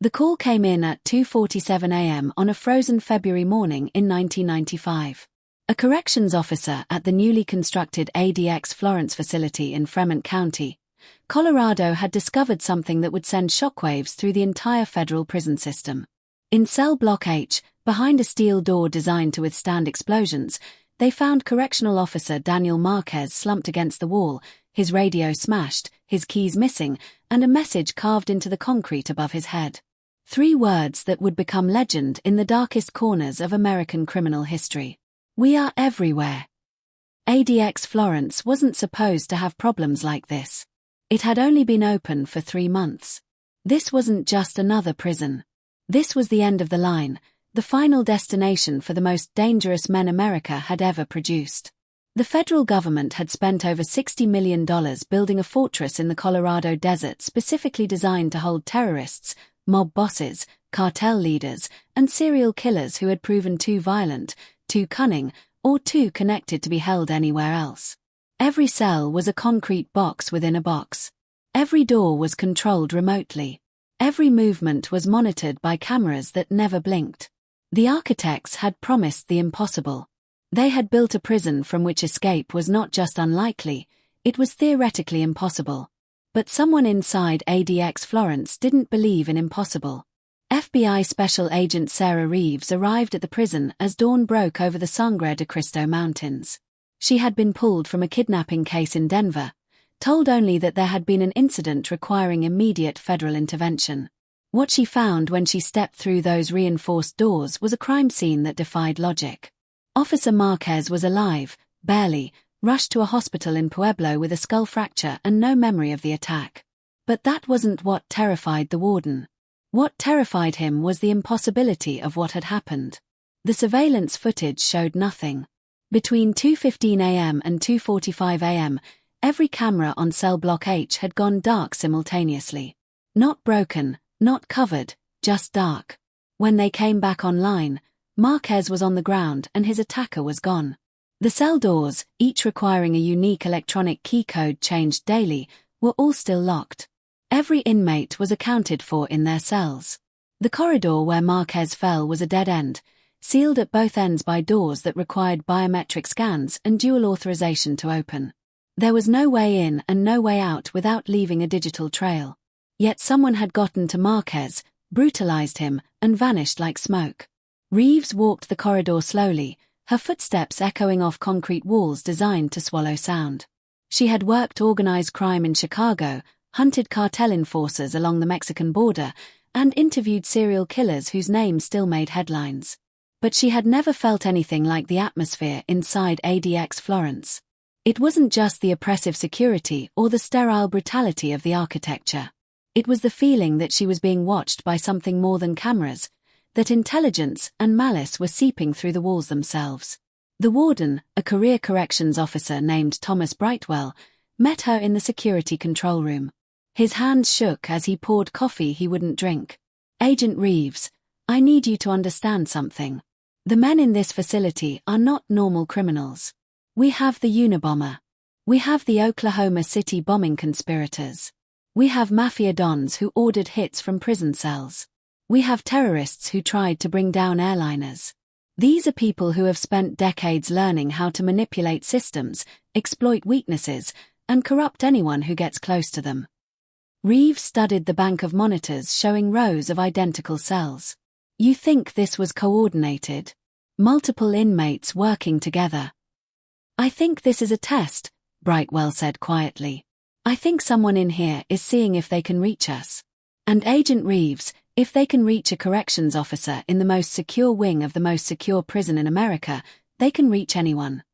The call came in at 2:47 a.m. on a frozen February morning in 1995. A corrections officer at the newly constructed ADX Florence facility in Fremont County, Colorado had discovered something that would send shockwaves through the entire federal prison system. In cell block H, behind a steel door designed to withstand explosions, they found correctional officer Daniel Marquez slumped against the wall, his radio smashed, his keys missing, and a message carved into the concrete above his head. 3 words that would become legend in the darkest corners of American criminal history. "We are everywhere." ADX Florence wasn't supposed to have problems like this. It had only been open for 3 months. This wasn't just another prison. This was the end of the line, the final destination for the most dangerous men America had ever produced. The federal government had spent over $60 million building a fortress in the Colorado desert specifically designed to hold terrorists, mob bosses, cartel leaders, and serial killers who had proven too violent, too cunning, or too connected to be held anywhere else. Every cell was a concrete box within a box. Every door was controlled remotely. Every movement was monitored by cameras that never blinked. The architects had promised the impossible. They had built a prison from which escape was not just unlikely, it was theoretically impossible. But someone inside ADX Florence didn't believe in impossible. FBI Special Agent Sarah Reeves arrived at the prison as dawn broke over the Sangre de Cristo Mountains. She had been pulled from a kidnapping case in Denver, told only that there had been an incident requiring immediate federal intervention. What she found when she stepped through those reinforced doors was a crime scene that defied logic. Officer Marquez was alive, barely, rushed to a hospital in Pueblo with a skull fracture and no memory of the attack. But that wasn't what terrified the warden. What terrified him was the impossibility of what had happened. The surveillance footage showed nothing. Between 2:15 a.m. and 2:45 a.m., every camera on cell block H had gone dark simultaneously. Not broken, not covered, just dark. When they came back online, Marquez was on the ground and his attacker was gone. The cell doors, each requiring a unique electronic key code changed daily, were all still locked. Every inmate was accounted for in their cells. The corridor where Marquez fell was a dead end, sealed at both ends by doors that required biometric scans and dual authorization to open. There was no way in and no way out without leaving a digital trail. Yet someone had gotten to Marquez, brutalized him, and vanished like smoke. Reeves walked the corridor slowly, her footsteps echoing off concrete walls designed to swallow sound. She had worked organized crime in Chicago, hunted cartel enforcers along the Mexican border, and interviewed serial killers whose names still made headlines. But she had never felt anything like the atmosphere inside ADX Florence. It wasn't just the oppressive security or the sterile brutality of the architecture. It was the feeling that she was being watched by something more than cameras, that intelligence and malice were seeping through the walls themselves. The warden, a career corrections officer named Thomas Brightwell, met her in the security control room. His hands shook as he poured coffee he wouldn't drink. "Agent Reeves, I need you to understand something. The men in this facility are not normal criminals. We have the Unabomber. We have the Oklahoma City bombing conspirators. We have mafia dons who ordered hits from prison cells. We have terrorists who tried to bring down airliners. These are people who have spent decades learning how to manipulate systems, exploit weaknesses, and corrupt anyone who gets close to them." Reeves studied the bank of monitors showing rows of identical cells. "You think this was coordinated? Multiple inmates working together?" "I think this is a test," Brightwell said quietly. "I think someone in here is seeing if they can reach us. And Agent Reeves, if they can reach a corrections officer in the most secure wing of the most secure prison in America, they can reach anyone."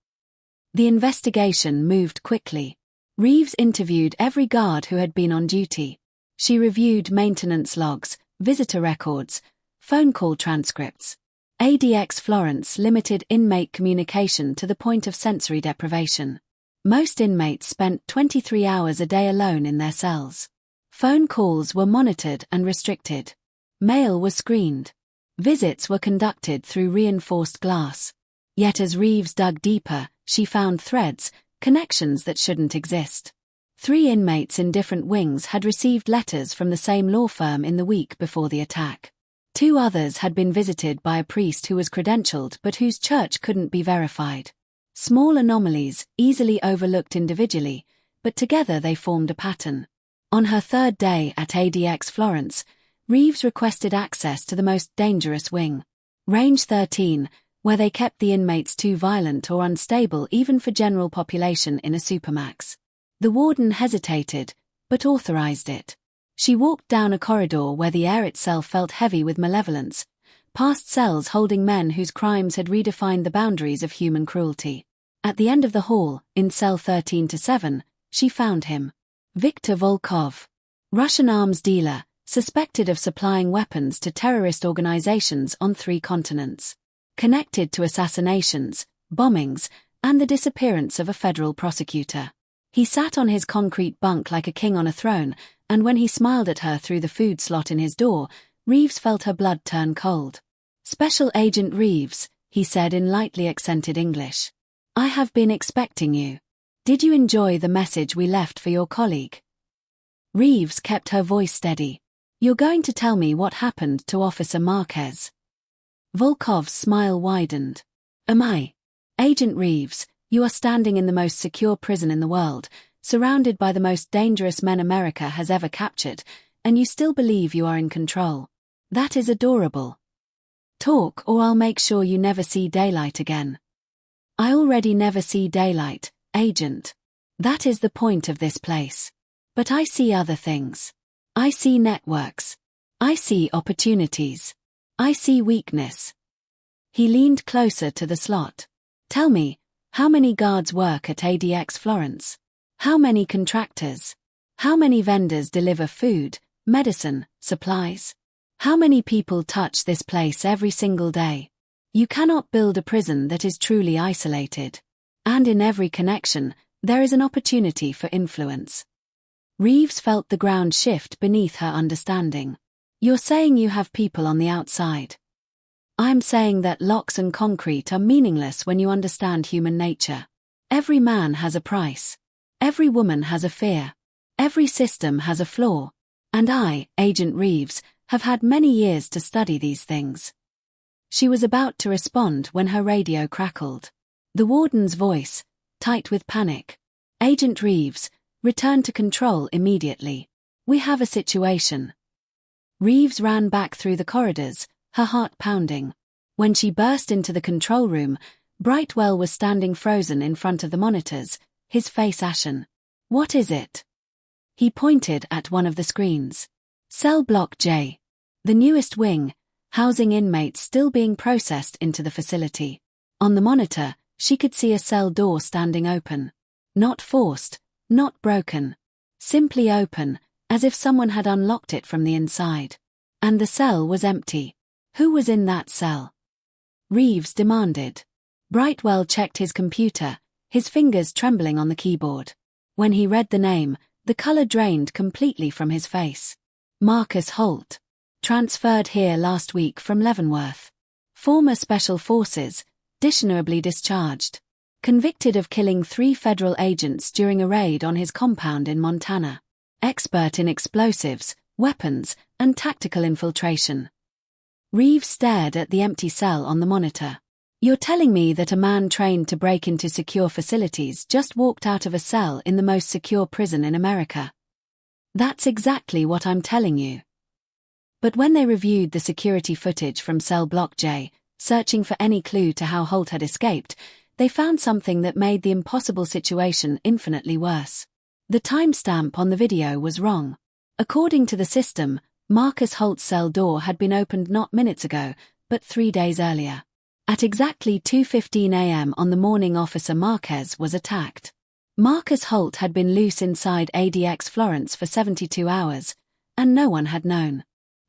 The investigation moved quickly. Reeves interviewed every guard who had been on duty. She reviewed maintenance logs, visitor records, phone call transcripts. ADX Florence limited inmate communication to the point of sensory deprivation. Most inmates spent 23 hours a day alone in their cells. Phone calls were monitored and restricted. Mail was screened. Visits were conducted through reinforced glass. Yet as Reeves dug deeper, she found threads, connections that shouldn't exist. 3 inmates in different wings had received letters from the same law firm in the week before the attack. 2 others had been visited by a priest who was credentialed but whose church couldn't be verified. Small anomalies, easily overlooked individually, but together they formed a pattern. On her 3rd day at ADX Florence, Reeves requested access to the most dangerous wing, Range 13, where they kept the inmates too violent or unstable even for general population in a supermax. The warden hesitated, but authorized it. She walked down a corridor where the air itself felt heavy with malevolence, past cells holding men whose crimes had redefined the boundaries of human cruelty. At the end of the hall, in cell 13-7, she found him. Viktor Volkov, Russian arms dealer, suspected of supplying weapons to terrorist organizations on 3 continents. Connected to assassinations, bombings, and the disappearance of a federal prosecutor. He sat on his concrete bunk like a king on a throne, and when he smiled at her through the food slot in his door, Reeves felt her blood turn cold. "Special Agent Reeves," he said in lightly accented English. "I have been expecting you. Did you enjoy the message we left for your colleague?" Reeves kept her voice steady. "You're going to tell me what happened to Officer Marquez?" Volkov's smile widened. "Am I? Agent Reeves, you are standing in the most secure prison in the world, surrounded by the most dangerous men America has ever captured, and you still believe you are in control. That is adorable. Talk or I'll make sure you never see daylight again." "I already never see daylight, Agent. That is the point of this place. But I see other things. I see networks. I see opportunities. I see weakness." He leaned closer to the slot. "Tell me, how many guards work at ADX Florence? How many contractors? How many vendors deliver food, medicine, supplies? How many people touch this place every single day? You cannot build a prison that is truly isolated. And in every connection, there is an opportunity for influence." Reeves felt the ground shift beneath her understanding. "You're saying you have people on the outside. I'm saying that locks and concrete are meaningless when you understand human nature. Every man has a price. Every woman has a fear. Every system has a flaw. And I, Agent Reeves, have had many years to study these things." She was about to respond when her radio crackled. The warden's voice, tight with panic. "Agent Reeves, return to control immediately. We have a situation." Reeves ran back through the corridors, her heart pounding. When she burst into the control room, Brightwell was standing frozen in front of the monitors, his face ashen. "What is it?" He pointed at one of the screens. "Cell Block J. The newest wing, housing inmates still being processed into the facility." On the monitor, she could see a cell door standing open. Not forced, not broken. Simply open, as if someone had unlocked it from the inside. And the cell was empty. Who was in that cell? Reeves demanded. Brightwell checked his computer, his fingers trembling on the keyboard. When he read the name, the color drained completely from his face. Marcus Holt. Transferred here last week from Leavenworth. Former Special Forces, dishonorably discharged. Convicted of killing 3 federal agents during a raid on his compound in Montana. Expert in explosives, weapons, and tactical infiltration. Reeves stared at the empty cell on the monitor. "You're telling me that a man trained to break into secure facilities just walked out of a cell in the most secure prison in America?" "That's exactly what I'm telling you." But when they reviewed the security footage from Cell Block J, searching for any clue to how Holt had escaped, they found something that made the impossible situation infinitely worse. The timestamp on the video was wrong. According to the system, Marcus Holt's cell door had been opened not minutes ago, but 3 days earlier. At exactly 2:15 a.m. on the morning Officer Marquez was attacked. Marcus Holt had been loose inside ADX Florence for 72 hours, and no one had known.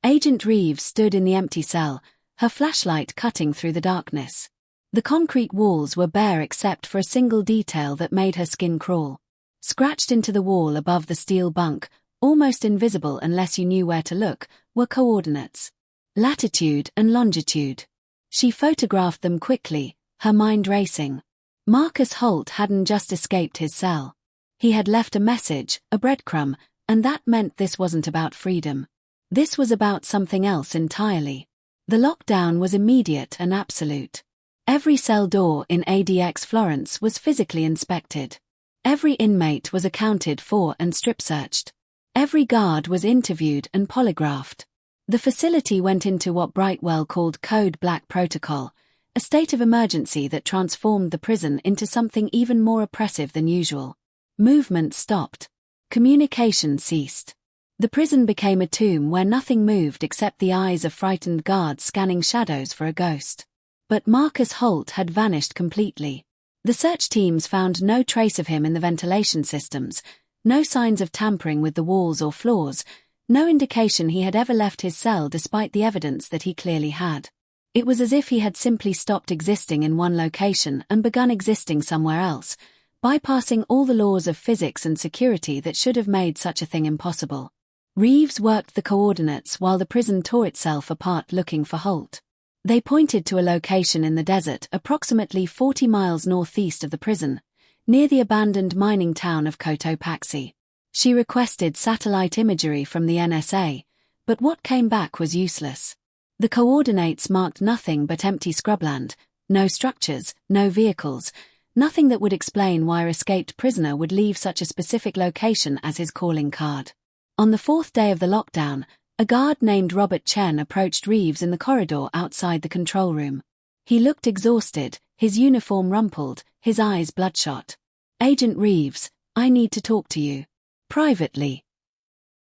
Agent Reeves stood in the empty cell, her flashlight cutting through the darkness. The concrete walls were bare except for a single detail that made her skin crawl. Scratched into the wall above the steel bunk, almost invisible unless you knew where to look, were coordinates. Latitude and longitude. She photographed them quickly, her mind racing. Marcus Holt hadn't just escaped his cell. He had left a message, a breadcrumb, and that meant this wasn't about freedom. This was about something else entirely. The lockdown was immediate and absolute. Every cell door in ADX Florence was physically inspected. Every inmate was accounted for and strip-searched. Every guard was interviewed and polygraphed. The facility went into what Brightwell called Code Black Protocol, a state of emergency that transformed the prison into something even more oppressive than usual. Movement stopped. Communication ceased. The prison became a tomb where nothing moved except the eyes of frightened guards scanning shadows for a ghost. But Marcus Holt had vanished completely. The search teams found no trace of him in the ventilation systems, no signs of tampering with the walls or floors, no indication he had ever left his cell despite the evidence that he clearly had. It was as if he had simply stopped existing in one location and begun existing somewhere else, bypassing all the laws of physics and security that should have made such a thing impossible. Reeves worked the coordinates while the prison tore itself apart looking for Holt. They pointed to a location in the desert approximately 40 miles northeast of the prison, near the abandoned mining town of Cotopaxi. She requested satellite imagery from the NSA, but what came back was useless. The coordinates marked nothing but empty scrubland, no structures, no vehicles, nothing that would explain why an escaped prisoner would leave such a specific location as his calling card. On the fourth day of the lockdown, a guard named Robert Chen approached Reeves in the corridor outside the control room. He looked exhausted, his uniform rumpled, his eyes bloodshot. "Agent Reeves, I need to talk to you. Privately."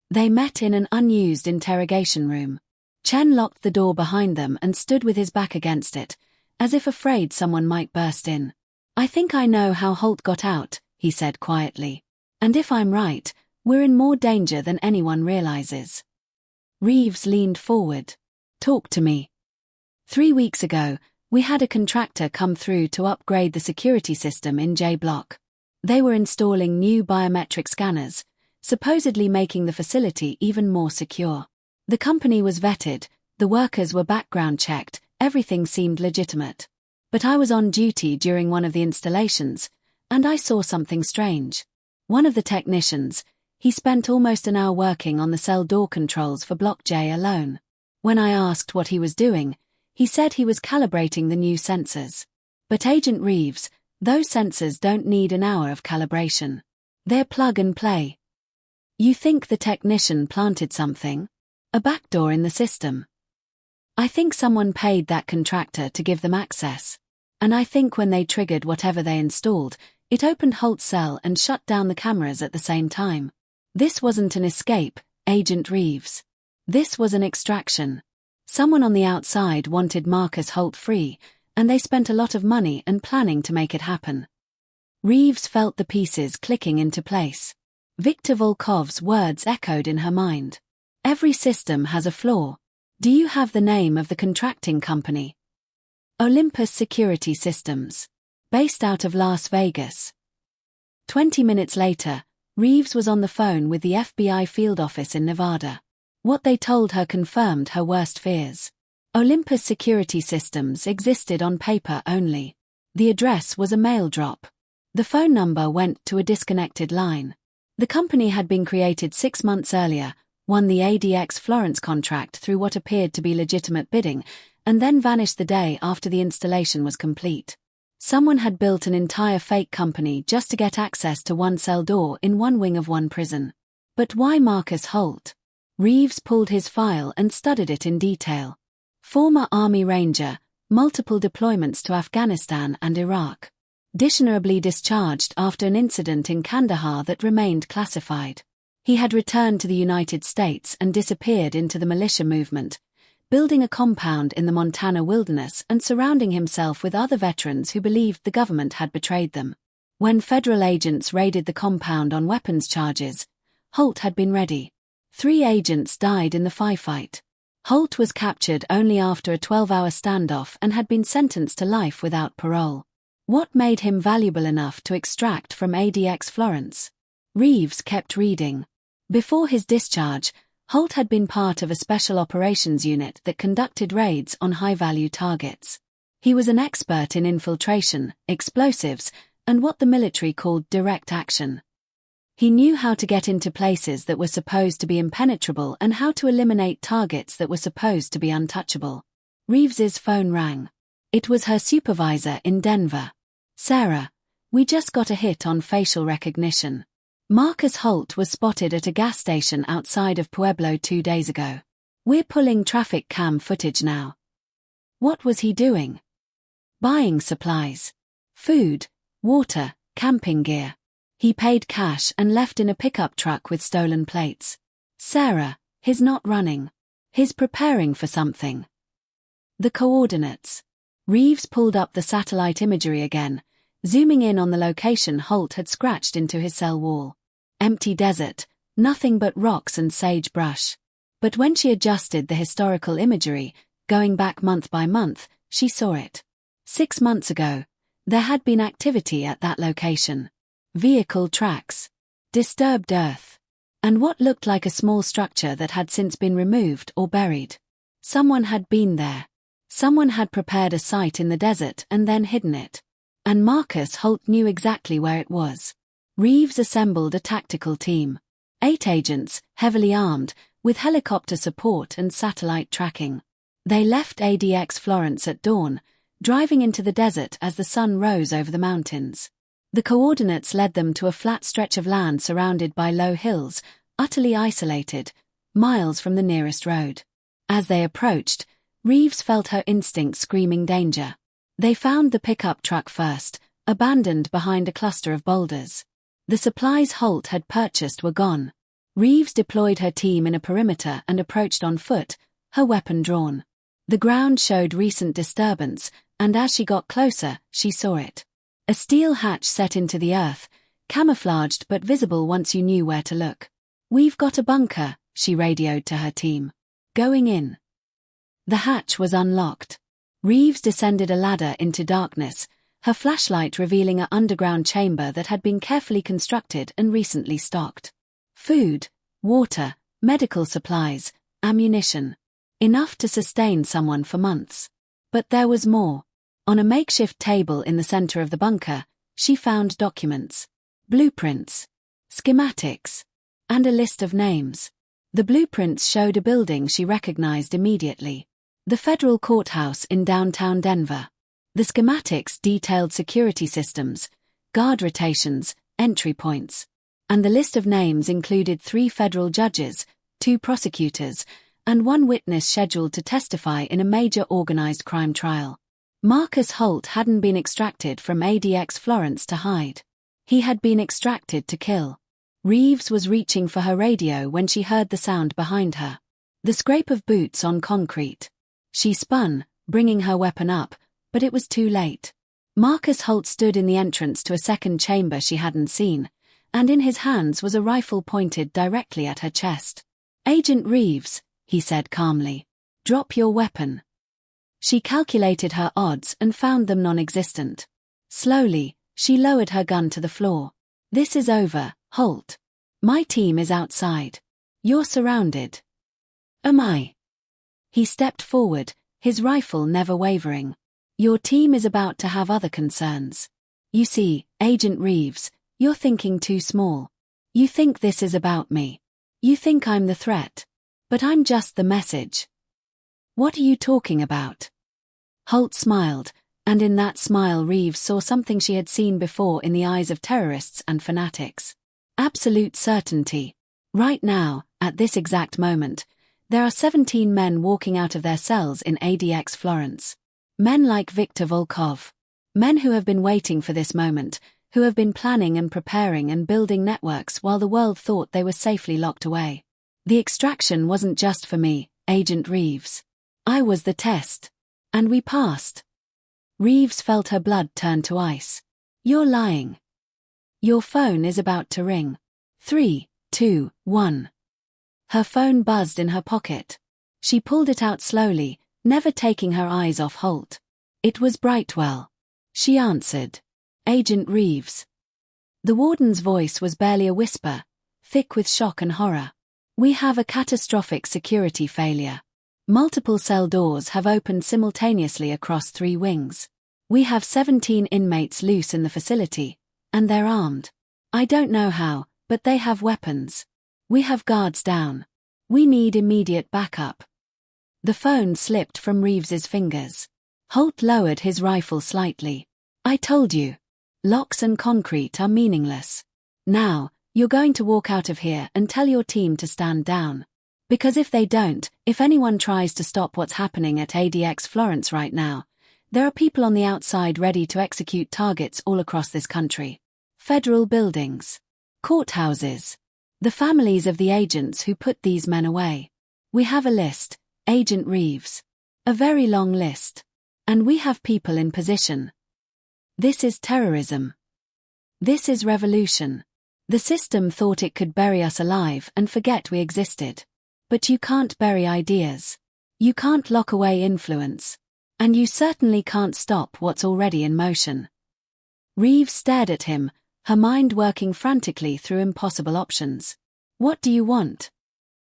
They met in an unused interrogation room. Chen locked the door behind them and stood with his back against it, as if afraid someone might burst in. "I think I know how Holt got out," he said quietly. "And if I'm right, we're in more danger than anyone realizes." Reeves leaned forward. "Talk to me." 3 weeks ago, we had a contractor come through to upgrade the security system in J Block. They were installing new biometric scanners, supposedly making the facility even more secure. The company was vetted, the workers were background checked, everything seemed legitimate. But I was on duty during one of the installations, and I saw something strange. One of the technicians, he spent almost an hour working on the cell door controls for Block J alone. When I asked what he was doing, he said he was calibrating the new sensors. But Agent Reeves, those sensors don't need an hour of calibration. They're plug and play. You think the technician planted something? A backdoor in the system? I think someone paid that contractor to give them access. And I think when they triggered whatever they installed, it opened Holt's cell and shut down the cameras at the same time. This wasn't an escape, Agent Reeves. This was an extraction. Someone on the outside wanted Marcus Holt free, and they spent a lot of money and planning to make it happen. Reeves felt the pieces clicking into place. Viktor Volkov's words echoed in her mind. Every system has a flaw. Do you have the name of the contracting company? Olympus Security Systems. Based out of Las Vegas. 20 minutes later, Reeves was on the phone with the FBI field office in Nevada. What they told her confirmed her worst fears. Olympus Security Systems existed on paper only. The address was a mail drop. The phone number went to a disconnected line. The company had been created 6 months earlier, won the ADX Florence contract through what appeared to be legitimate bidding, and then vanished the day after the installation was complete. Someone had built an entire fake company just to get access to one cell door in one wing of one prison. But why Marcus Holt? Reeves pulled his file and studied it in detail. Former Army Ranger, multiple deployments to Afghanistan and Iraq. Dishonorably discharged after an incident in Kandahar that remained classified. He had returned to the United States and disappeared into the militia movement, building a compound in the Montana wilderness and surrounding himself with other veterans who believed the government had betrayed them. When federal agents raided the compound on weapons charges, Holt had been ready. 3 agents died in the firefight. Holt was captured only after a 12-hour standoff and had been sentenced to life without parole. What made him valuable enough to extract from ADX Florence? Reeves kept reading. Before his discharge, Holt had been part of a special operations unit that conducted raids on high-value targets. He was an expert in infiltration, explosives, and what the military called direct action. He knew how to get into places that were supposed to be impenetrable and how to eliminate targets that were supposed to be untouchable. Reeves's phone rang. It was her supervisor in Denver. "Sarah, we just got a hit on facial recognition. Marcus Holt was spotted at a gas station outside of Pueblo 2 days ago. We're pulling traffic cam footage now." What was he doing? Buying supplies. Food, water, camping gear. He paid cash and left in a pickup truck with stolen plates. "Sarah, he's not running. He's preparing for something." The coordinates. Reeves pulled up the satellite imagery again, zooming in on the location Holt had scratched into his cell wall. Empty desert, nothing but rocks and sagebrush. But when she adjusted the historical imagery, going back month by month, she saw it. 6 months ago, there had been activity at that location. Vehicle tracks. Disturbed earth. And what looked like a small structure that had since been removed or buried. Someone had been there. Someone had prepared a site in the desert and then hidden it. And Marcus Holt knew exactly where it was. Reeves assembled a tactical team. 8 agents, heavily armed, with helicopter support and satellite tracking. They left ADX Florence at dawn, driving into the desert as the sun rose over the mountains. The coordinates led them to a flat stretch of land surrounded by low hills, utterly isolated, miles from the nearest road. As they approached, Reeves felt her instinct screaming danger. They found the pickup truck first, abandoned behind a cluster of boulders. The supplies Holt had purchased were gone. Reeves deployed her team in a perimeter and approached on foot, her weapon drawn. The ground showed recent disturbance, and as she got closer, she saw it. A steel hatch set into the earth, camouflaged but visible once you knew where to look. "We've got a bunker," she radioed to her team. "Going in." The hatch was unlocked. Reeves descended a ladder into darkness, her flashlight revealing an underground chamber that had been carefully constructed and recently stocked. Food, water, medical supplies, ammunition. Enough to sustain someone for months. But there was more. On a makeshift table in the center of the bunker, she found documents, blueprints, schematics, and a list of names. The blueprints showed a building she recognized immediately. The federal courthouse in downtown Denver. The schematics detailed security systems, guard rotations, entry points. And the list of names included 3 federal judges, 2 prosecutors, and 1 witness scheduled to testify in a major organized crime trial. Marcus Holt hadn't been extracted from ADX Florence to hide. He had been extracted to kill. Reeves was reaching for her radio when she heard the sound behind her. The scrape of boots on concrete. She spun, bringing her weapon up, but it was too late. Marcus Holt stood in the entrance to a second chamber she hadn't seen, and in his hands was a rifle pointed directly at her chest. "Agent Reeves," he said calmly, "drop your weapon." She calculated her odds and found them non-existent. Slowly, she lowered her gun to the floor. "This is over, Holt. My team is outside. You're surrounded." "Am I?" He stepped forward, his rifle never wavering. "Your team is about to have other concerns. You see, Agent Reeves, you're thinking too small. You think this is about me. You think I'm the threat. But I'm just the message." "What are you talking about?" Holt smiled, and in that smile Reeves saw something she had seen before in the eyes of terrorists and fanatics. Absolute certainty. Right now, at this exact moment, there are 17 men walking out of their cells in ADX Florence. Men like Viktor Volkov. Men who have been waiting for this moment, who have been planning and preparing and building networks while the world thought they were safely locked away. The extraction wasn't just for me, Agent Reeves. I was the test. And we passed. Reeves felt her blood turn to ice. "You're lying. Your phone is about to ring. 3, 2, 1. Her phone buzzed in her pocket. She pulled it out slowly, never taking her eyes off Holt. It was Brightwell. She answered. "Agent Reeves." The warden's voice was barely a whisper, thick with shock and horror. "We have a catastrophic security failure. Multiple cell doors have opened simultaneously across 3 wings. We have 17 inmates loose in the facility, and they're armed. I don't know how, But they have weapons. We have guards down. We need immediate backup. The phone slipped from Reeves's fingers. Holt lowered his rifle slightly. I told you. Locks and concrete are meaningless. Now, you're going to walk out of here and tell your team to stand down. Because if they don't, if anyone tries to stop what's happening at ADX Florence right now, there are people on the outside ready to execute targets all across this country. Federal buildings. Courthouses. The families of the agents who put these men away. We have a list, Agent Reeves. A very long list. And we have people in position. This is terrorism. This is revolution. The system thought it could bury us alive and forget we existed. But you can't bury ideas. You can't lock away influence. And you certainly can't stop what's already in motion. Reeves stared at him, her mind working frantically through impossible options. What do you want?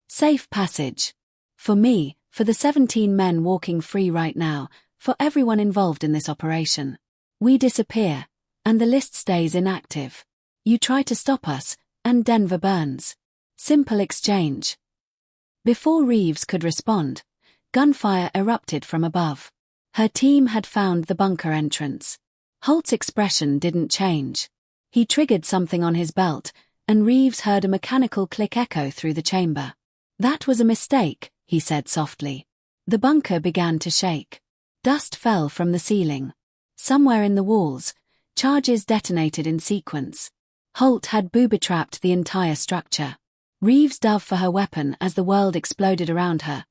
Safe passage. For me, for the 17 men walking free right now, for everyone involved in this operation. We disappear, and the list stays inactive. You try to stop us, and Denver burns. Simple exchange. Before Reeves could respond, gunfire erupted from above. Her team had found the bunker entrance. Holt's expression didn't change. He triggered something on his belt, and Reeves heard a mechanical click echo through the chamber. That was a mistake, he said softly. The bunker began to shake. Dust fell from the ceiling. Somewhere in the walls, charges detonated in sequence. Holt had booby-trapped the entire structure. Reeves dove for her weapon as the world exploded around her,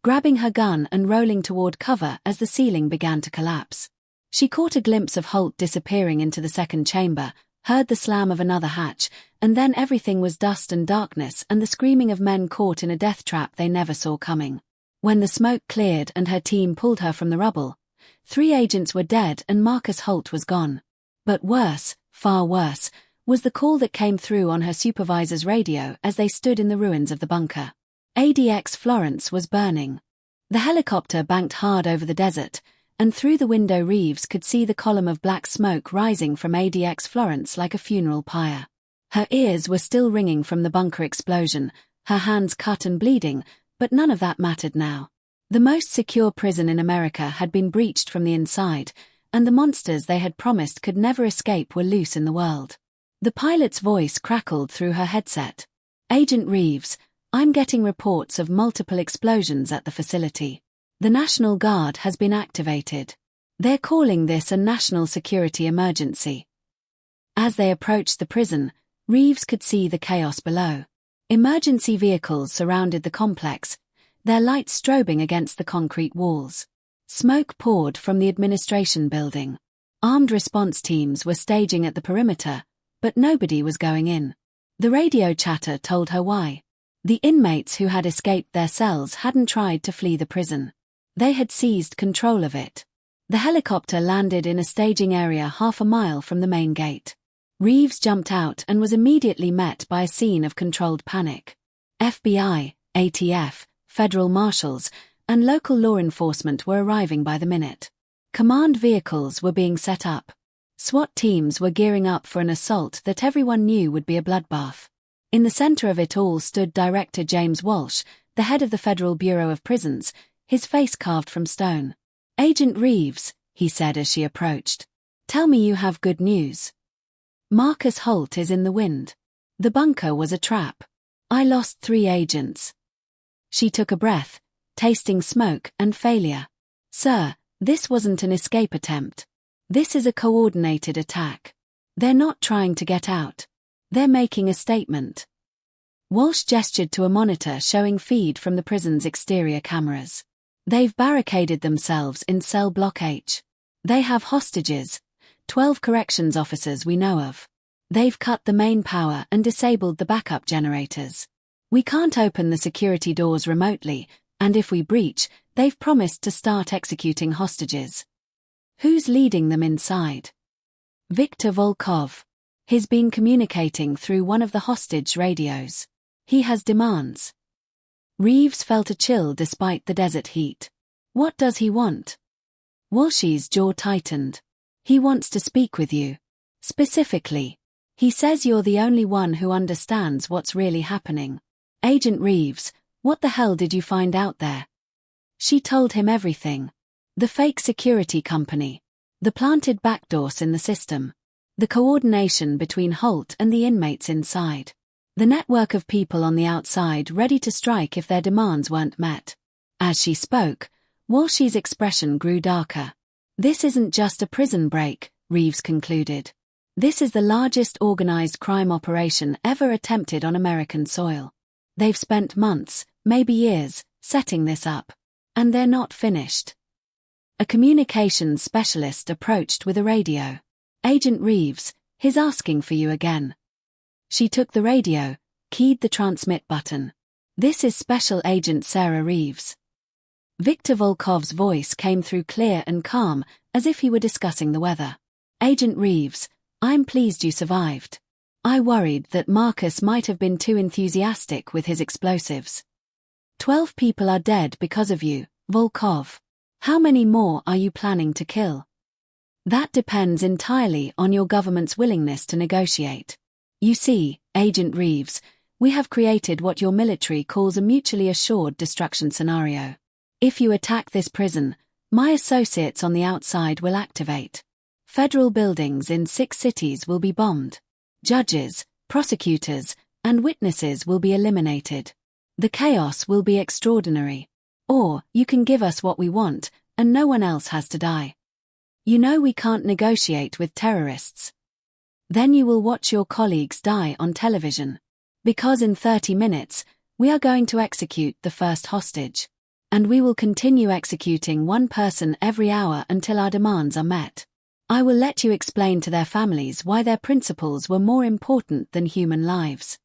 grabbing her gun and rolling toward cover as the ceiling began to collapse. She caught a glimpse of Holt disappearing into the second chamber, heard the slam of another hatch, and then everything was dust and darkness and the screaming of men caught in a death trap they never saw coming. When the smoke cleared and her team pulled her from the rubble, 3 agents were dead and Marcus Holt was gone. But worse, far worse, was the call that came through on her supervisor's radio as they stood in the ruins of the bunker. ADX Florence was burning. The helicopter banked hard over the desert, and through the window Reeves could see the column of black smoke rising from ADX Florence like a funeral pyre. Her ears were still ringing from the bunker explosion, her hands cut and bleeding, but none of that mattered now. The most secure prison in America had been breached from the inside, and the monsters they had promised could never escape were loose in the world. The pilot's voice crackled through her headset. Agent Reeves, I'm getting reports of multiple explosions at the facility. The National Guard has been activated. They're calling this a national security emergency. As they approached the prison, Reeves could see the chaos below. Emergency vehicles surrounded the complex, their lights strobing against the concrete walls. Smoke poured from the administration building. Armed response teams were staging at the perimeter, but nobody was going in. The radio chatter told her why. The inmates who had escaped their cells hadn't tried to flee the prison. They had seized control of it. The helicopter landed in a staging area half a mile from the main gate. Reeves jumped out and was immediately met by a scene of controlled panic. FBI, ATF, federal marshals, and local law enforcement were arriving by the minute. Command vehicles were being set up. SWAT teams were gearing up for an assault that everyone knew would be a bloodbath. In the center of it all stood Director James Walsh, the head of the Federal Bureau of Prisons, his face carved from stone. Agent Reeves, he said as she approached. Tell me you have good news. Marcus Holt is in the wind. The bunker was a trap. I lost 3 agents. She took a breath, tasting smoke and failure. Sir, this wasn't an escape attempt. This is a coordinated attack. They're not trying to get out. They're making a statement. Walsh gestured to a monitor showing feed from the prison's exterior cameras. They've barricaded themselves in cell block H. They have hostages, 12 corrections officers we know of. They've cut the main power and disabled the backup generators. We can't open the security doors remotely, and if we breach, they've promised to start executing hostages. Who's leading them inside? Viktor Volkov. He's been communicating through one of the hostage radios. He has demands. Reeves felt a chill despite the desert heat. What does he want? Walsh's jaw tightened. He wants to speak with you. Specifically. He says you're the only one who understands what's really happening. Agent Reeves, what the hell did you find out there? She told him everything. The fake security company. The planted backdoors in the system. The coordination between Holt and the inmates inside. The network of people on the outside ready to strike if their demands weren't met. As she spoke, Walsh's expression grew darker. This isn't just a prison break, Reeves concluded. This is the largest organized crime operation ever attempted on American soil. They've spent months, maybe years, setting this up. And they're not finished. A communications specialist approached with a radio. Agent Reeves, he's asking for you again. She took the radio, keyed the transmit button. This is Special Agent Sarah Reeves. Viktor Volkov's voice came through clear and calm, as if he were discussing the weather. Agent Reeves, I'm pleased you survived. I worried that Marcus might have been too enthusiastic with his explosives. 12 people are dead because of you, Volkov. How many more are you planning to kill? That depends entirely on your government's willingness to negotiate. You see, Agent Reeves, we have created what your military calls a mutually assured destruction scenario. If you attack this prison, my associates on the outside will activate. Federal buildings in 6 cities will be bombed. Judges, prosecutors, and witnesses will be eliminated. The chaos will be extraordinary. Or, you can give us what we want, and no one else has to die. You know we can't negotiate with terrorists. Then you will watch your colleagues die on television. Because in 30 minutes, we are going to execute the first hostage. And we will continue executing one person every hour until our demands are met. I will let you explain to their families why their principles were more important than human lives.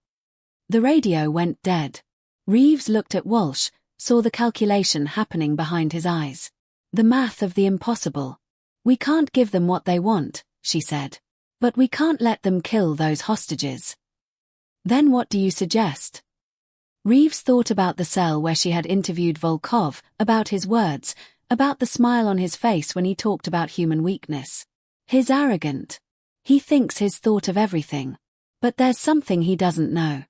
The radio went dead. Reeves looked at Walsh, saw the calculation happening behind his eyes. The math of the impossible. We can't give them what they want, she said. But we can't let them kill those hostages. Then what do you suggest? Reeves thought about the cell where she had interviewed Volkov, about his words, about the smile on his face when he talked about human weakness. He's arrogant. He thinks he's thought of everything. But there's something he doesn't know.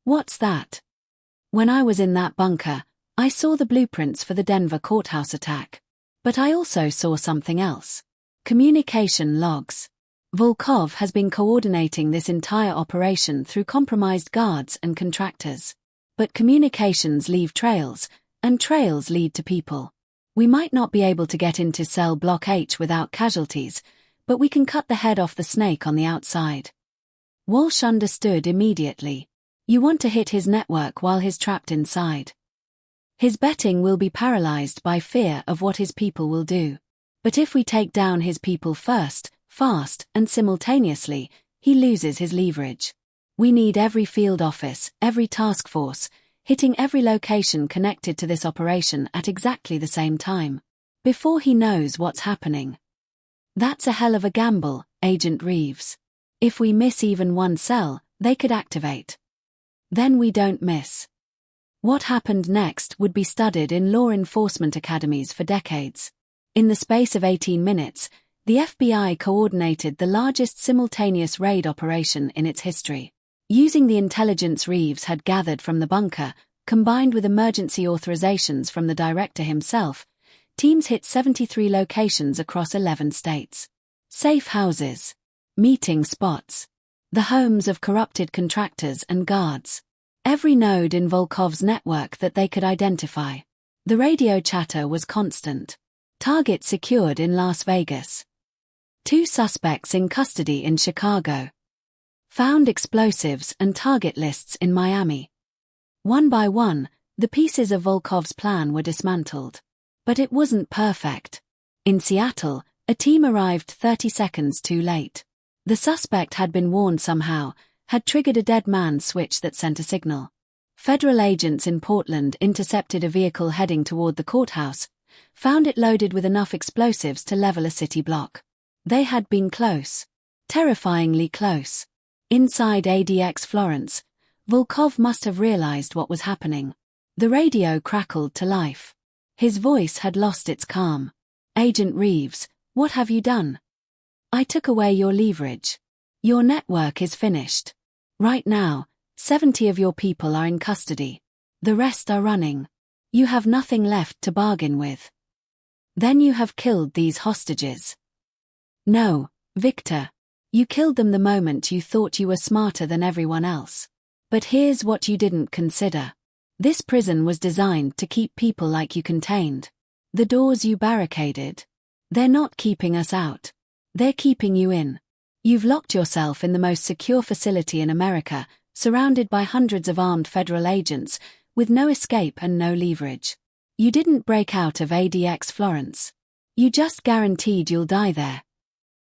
What's that? When I was in that bunker, I saw the blueprints for the Denver courthouse attack. But I also saw something else. Communication logs. Volkov has been coordinating this entire operation through compromised guards and contractors. But communications leave trails, and trails lead to people. We might not be able to get into cell block H without casualties, but we can cut the head off the snake on the outside. Walsh understood immediately. You want to hit his network while he's trapped inside. His betting will be paralyzed by fear of what his people will do. But if we take down his people first, fast, and simultaneously, he loses his leverage. We need every field office, every task force, hitting every location connected to this operation at exactly the same time. Before he knows what's happening. That's a hell of a gamble, Agent Reeves. If we miss even one cell, they could activate. Then we don't miss. What happened next would be studied in law enforcement academies for decades. In the space of 18 minutes, the FBI coordinated the largest simultaneous raid operation in its history. Using the intelligence Reeves had gathered from the bunker, combined with emergency authorizations from the director himself, teams hit 73 locations across 11 states. Safe houses. Meeting spots. The homes of corrupted contractors and guards. Every node in Volkov's network that they could identify. The radio chatter was constant. Target secured in Las Vegas. 2 suspects in custody in Chicago. Found explosives and target lists in Miami. One by one, the pieces of Volkov's plan were dismantled. But it wasn't perfect. In Seattle, a team arrived 30 seconds too late. The suspect had been warned somehow, had triggered a dead man switch that sent a signal. Federal agents in Portland intercepted a vehicle heading toward the courthouse, found it loaded with enough explosives to level a city block. They had been close. Terrifyingly close. Inside ADX Florence, Volkov must have realized what was happening. The radio crackled to life. His voice had lost its calm. Agent Reeves, what have you done? I took away your leverage. Your network is finished. Right now, 70 of your people are in custody. The rest are running. You have nothing left to bargain with. Then you have killed these hostages. No, Victor. You killed them the moment you thought you were smarter than everyone else. But here's what you didn't consider. This prison was designed to keep people like you contained. The doors you barricaded. They're not keeping us out. They're keeping you in. You've locked yourself in the most secure facility in America, surrounded by hundreds of armed federal agents, with no escape and no leverage. You didn't break out of ADX Florence. You just guaranteed you'll die there.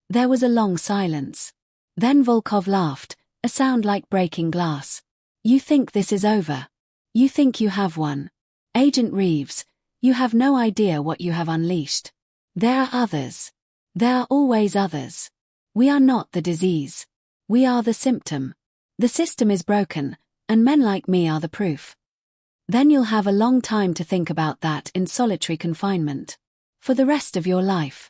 There was a long silence. Then Volkov laughed, a sound like breaking glass. You think this is over. You think you have won. Agent Reeves, you have no idea what you have unleashed. There are others. There are always others. We are not the disease. We are the symptom. The system is broken, and men like me are the proof. Then you'll have a long time to think about that in solitary confinement. For the rest of your life.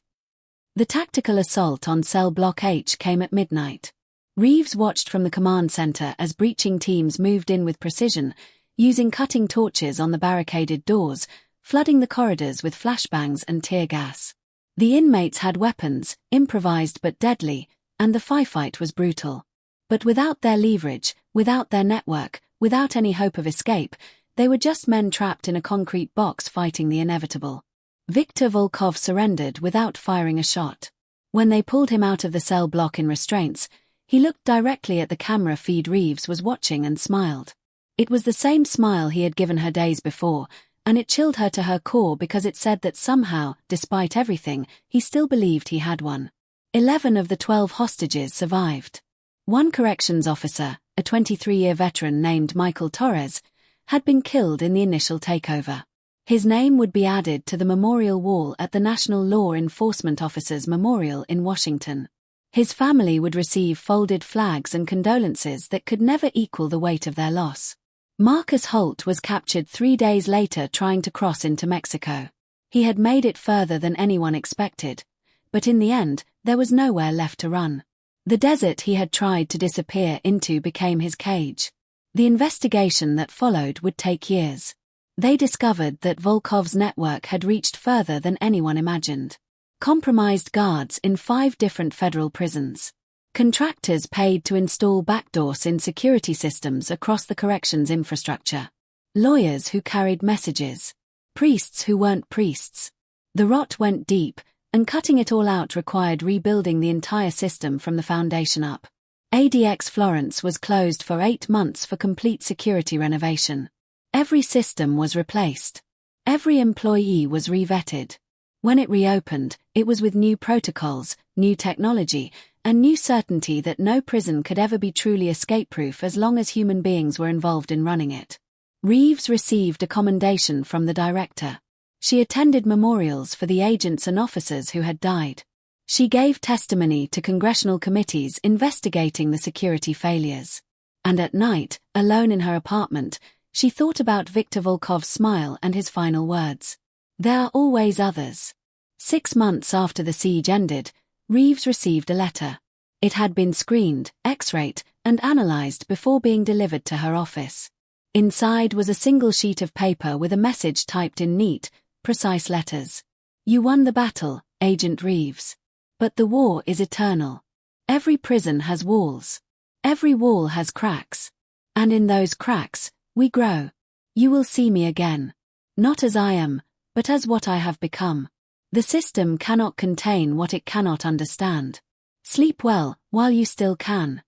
The tactical assault on Cell Block H came at midnight. Reeves watched from the command center as breaching teams moved in with precision, using cutting torches on the barricaded doors, flooding the corridors with flashbangs and tear gas. The inmates had weapons, improvised but deadly, and the firefight was brutal. But without their leverage, without their network, without any hope of escape, they were just men trapped in a concrete box fighting the inevitable. Viktor Volkov surrendered without firing a shot. When they pulled him out of the cell block in restraints, he looked directly at the camera feed Reeves was watching and smiled. It was the same smile he had given her days before, and it chilled her to her core because it said that somehow, despite everything, he still believed he had won. 11 of the 12 hostages survived. One corrections officer, a 23-year veteran named Michael Torres, had been killed in the initial takeover. His name would be added to the memorial wall at the National Law Enforcement Officers Memorial in Washington. His family would receive folded flags and condolences that could never equal the weight of their loss. Marcus Holt was captured 3 days later trying to cross into Mexico. He had made it further than anyone expected, but in the end, there was nowhere left to run. The desert he had tried to disappear into became his cage. The investigation that followed would take years. They discovered that Volkov's network had reached further than anyone imagined. Compromised guards in 5 different federal prisons. Contractors paid to install backdoors in security systems across the corrections infrastructure. Lawyers who carried messages. Priests who weren't priests. The rot went deep, and cutting it all out required rebuilding the entire system from the foundation up. ADX Florence was closed for 8 months for complete security renovation. Every system was replaced. Every employee was revetted. When it reopened, it was with new protocols, new technology, and new certainty that no prison could ever be truly escape-proof as long as human beings were involved in running it. Reeves received a commendation from the director. She attended memorials for the agents and officers who had died. She gave testimony to congressional committees investigating the security failures. And at night, alone in her apartment, she thought about Viktor Volkov's smile and his final words. There are always others. 6 months after the siege ended, Reeves received a letter. It had been screened, X-rayed, and analyzed before being delivered to her office. Inside was a single sheet of paper with a message typed in neat, precise letters. You won the battle, Agent Reeves. But the war is eternal. Every prison has walls. Every wall has cracks. And in those cracks, we grow. You will see me again. Not as I am, but as what I have become. The system cannot contain what it cannot understand. Sleep well, while you still can.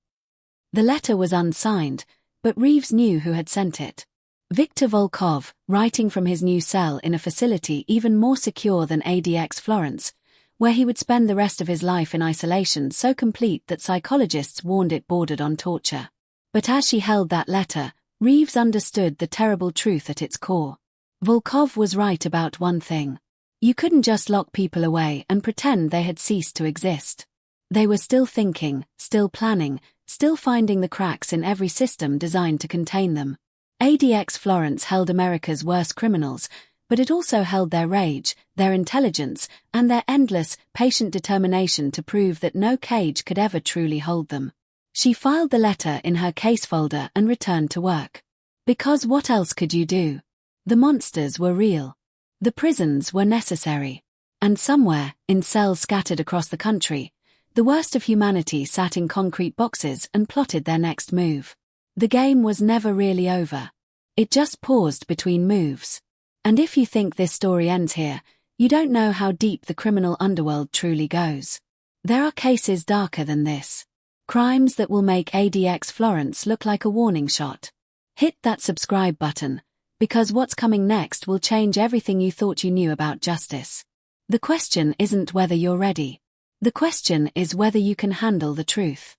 The letter was unsigned, but Reeves knew who had sent it. Viktor Volkov, writing from his new cell in a facility even more secure than ADX Florence, where he would spend the rest of his life in isolation so complete that psychologists warned it bordered on torture. But as she held that letter, Reeves understood the terrible truth at its core. Volkov was right about one thing. You couldn't just lock people away and pretend they had ceased to exist. They were still thinking, still planning, still finding the cracks in every system designed to contain them. ADX Florence held America's worst criminals, but it also held their rage, their intelligence, and their endless, patient determination to prove that no cage could ever truly hold them. She filed the letter in her case folder and returned to work. Because what else could you do? The monsters were real. The prisons were necessary. And somewhere, in cells scattered across the country, the worst of humanity sat in concrete boxes and plotted their next move. The game was never really over. It just paused between moves. And if you think this story ends here, you don't know how deep the criminal underworld truly goes. There are cases darker than this. Crimes that will make ADX Florence look like a warning shot. Hit that subscribe button, because what's coming next will change everything you thought you knew about justice. The question isn't whether you're ready. The question is whether you can handle the truth.